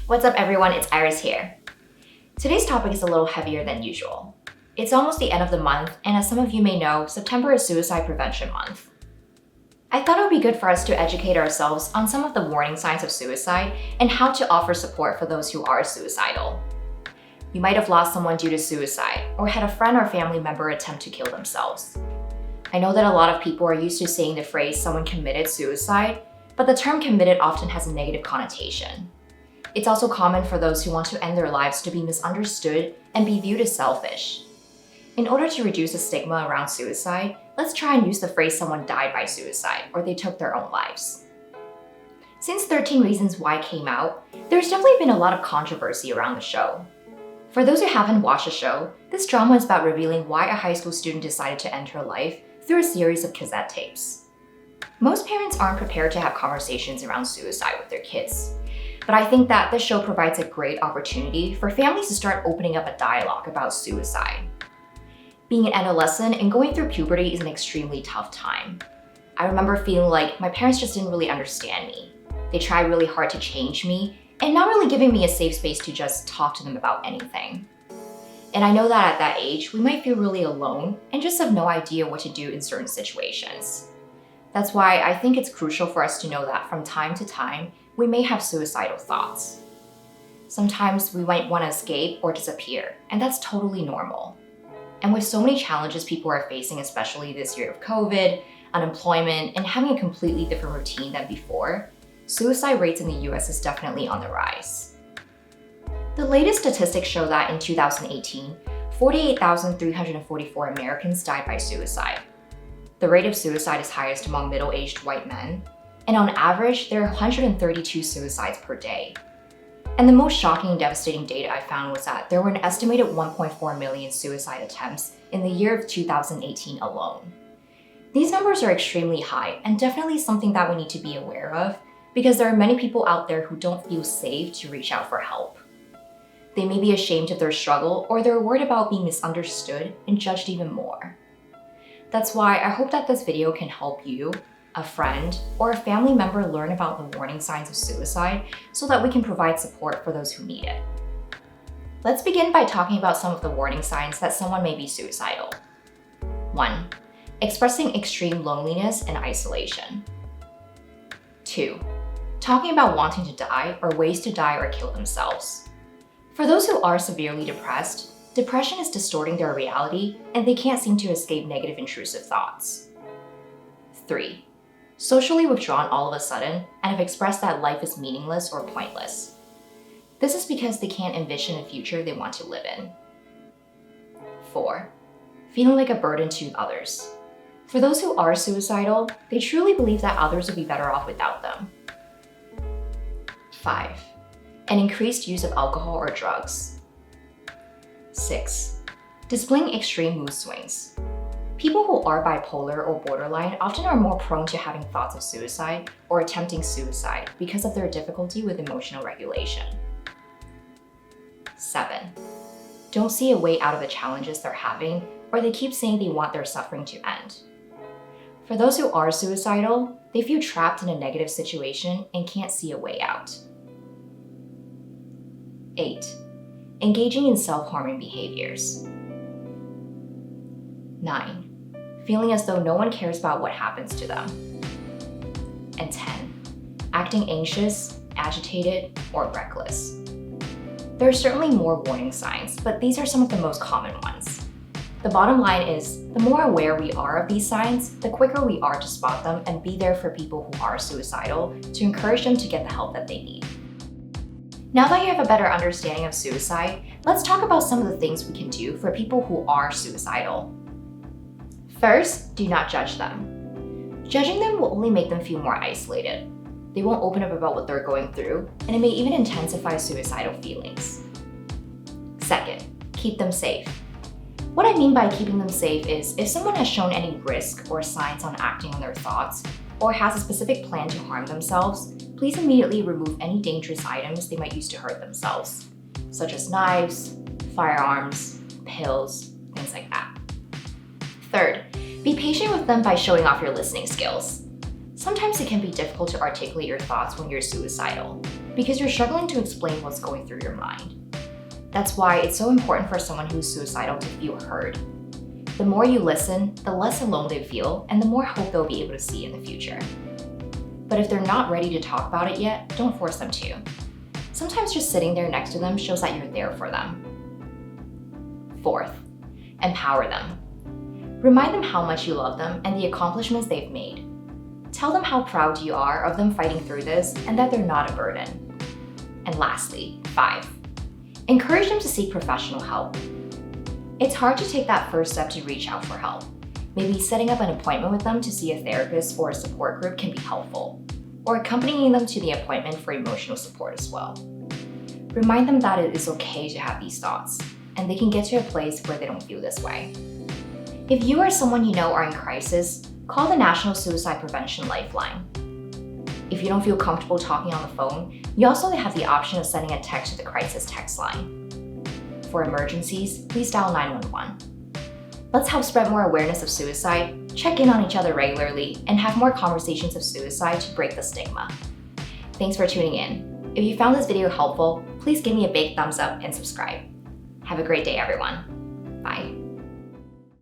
What's up everyone, it's Iris here. Today's topic is a little heavier than usual. It's almost the end of the month, and as some of you may know, September is Suicide Prevention Month. I thought it would be good for us to educate ourselves on some of the warning signs of suicide and how to offer support for those who are suicidal. You might have lost someone due to suicide, or had a friend or family member attempt to kill themselves. I know that a lot of people are used to saying the phrase someone committed suicide, but the term committed often has a negative connotation. It's also common for those who want to end their lives to be misunderstood and be viewed as selfish. In order to reduce the stigma around suicide, let's try and use the phrase someone died by suicide or they took their own lives. Since 13 Reasons Why came out, there's definitely been a lot of controversy around the show. For those who haven't watched the show, this drama is about revealing why a high school student decided to end her life through a series of cassette tapes. Most parents aren't prepared to have conversations around suicide with their kids. But I think that this show provides a great opportunity for families to start opening up a dialogue about suicide. Being an adolescent and going through puberty is an extremely tough time. I remember feeling like my parents just didn't really understand me. They tried really hard to change me and not really giving me a safe space to just talk to them about anything. And I know that at that age, we might feel really alone and just have no idea what to do in certain situations. That's why I think it's crucial for us to know that from time to time, we may have suicidal thoughts. Sometimes we might want to escape or disappear, and that's totally normal. And with so many challenges people are facing, especially this year of COVID, unemployment, and having a completely different routine than before, suicide rates in the US is definitely on the rise. The latest statistics show that in 2018, 48,344 Americans died by suicide. The rate of suicide is highest among middle-aged white men, and on average, there are 132 suicides per day. And the most shocking and devastating data I found was that there were an estimated 1.4 million suicide attempts in the year of 2018 alone. These numbers are extremely high and definitely something that we need to be aware of because there are many people out there who don't feel safe to reach out for help. They may be ashamed of their struggle or they're worried about being misunderstood and judged even more. That's why I hope that this video can help you, a friend, or a family member learn about the warning signs of suicide so that we can provide support for those who need it. Let's begin by talking about some of the warning signs that someone may be suicidal. 1. Expressing extreme loneliness and isolation. 2. Talking about wanting to die or ways to die or kill themselves. For those who are severely depressed, depression is distorting their reality and they can't seem to escape negative intrusive thoughts. 3. Socially withdrawn all of a sudden and have expressed that life is meaningless or pointless. This is because they can't envision a future they want to live in. 4. Feeling like a burden to others. For those who are suicidal, they truly believe that others would be better off without them. 5. An increased use of alcohol or drugs. 6. Displaying extreme mood swings. People who are bipolar or borderline often are more prone to having thoughts of suicide or attempting suicide because of their difficulty with emotional regulation. 7. Don't see a way out of the challenges they're having, or they keep saying they want their suffering to end. For those who are suicidal, they feel trapped in a negative situation and can't see a way out. 8. Engaging in self-harming behaviors. 9. Feeling as though no one cares about what happens to them. And 10. Acting anxious, agitated, or reckless. There are certainly more warning signs, but these are some of the most common ones. The bottom line is, the more aware we are of these signs, the quicker we are to spot them and be there for people who are suicidal to encourage them to get the help that they need. Now that you have a better understanding of suicide, let's talk about some of the things we can do for people who are suicidal. First, do not judge them. Judging them will only make them feel more isolated. They won't open up about what they're going through, and it may even intensify suicidal feelings. Second, keep them safe. What I mean by keeping them safe is if someone has shown any risk or signs on acting on their thoughts, or has a specific plan to harm themselves, please immediately remove any dangerous items they might use to hurt themselves, such as knives, firearms, pills, things like that. Third, be patient with them by showing off your listening skills. Sometimes it can be difficult to articulate your thoughts when you're suicidal. because you're struggling to explain what's going through your mind. That's why it's so important for someone who's suicidal to feel heard. The more you listen, the less alone they feel, and the more hope they'll be able to see in the future. But if they're not ready to talk about it yet, don't force them to. Sometimes just sitting there next to them shows that you're there for them. Fourth, empower them. Remind them how much you love them and the accomplishments they've made. Tell them how proud you are of them fighting through this and that they're not a burden. And lastly, 5, encourage them to seek professional help. It's hard to take that first step to reach out for help. Maybe setting up an appointment with them to see a therapist or a support group can be helpful, or accompanying them to the appointment for emotional support as well. Remind them that it is okay to have these thoughts, and they can get to a place where they don't feel this way. If you or someone you know are in crisis, call the National Suicide Prevention Lifeline. If you don't feel comfortable talking on the phone, you also have the option of sending a text to the crisis text line. For emergencies, please dial 911. Let's help spread more awareness of suicide, check in on each other regularly, and have more conversations of suicide to break the stigma. Thanks for tuning in. If you found this video helpful, please give me a big thumbs up and subscribe. Have a great day, everyone. Bye.